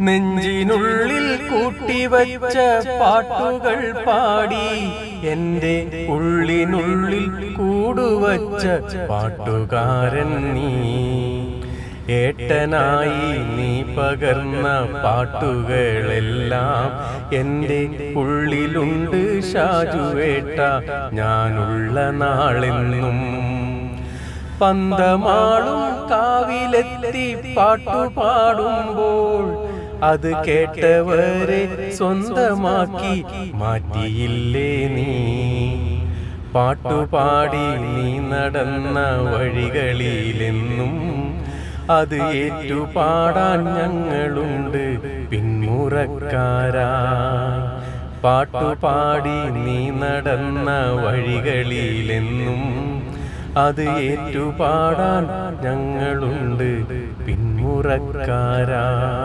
നെഞ്ചിനുള്ളിൽ കൂട്ടിവച്ച പാട്ടുകൾ പാടി എൻ്റെ ഉള്ളിനുള്ളിൽ കൂടുവച്ച പാട്ടുകാരൻ നീ. ഏട്ടനായി നീ പകർന്ന പാട്ടുകളെല്ലാം എൻ്റെ ഉള്ളിലുണ്ട് ഷാജുവേട്ട ഞാനുള്ള നാളെന്നും. പന്തമാളും കാവിലെത്തി പാട്ടുപാടുമ്പോൾ അത് കേട്ടവരെ സ്വന്തമാക്കി മാറ്റിയില്ലേ നീ. പാട്ടുപാടി നീ നടന്ന വഴികളിലെന്നും അത് ഏറ്റുപാടാൻ ഞങ്ങളുണ്ട് പിന്മുറക്കാരായി. പാട്ടുപാടി നീ നടന്ന വഴികളിലെന്നും അത് ഏറ്റുപാടാൻ ഞങ്ങളുണ്ട് പിന്മുറക്കാരായി.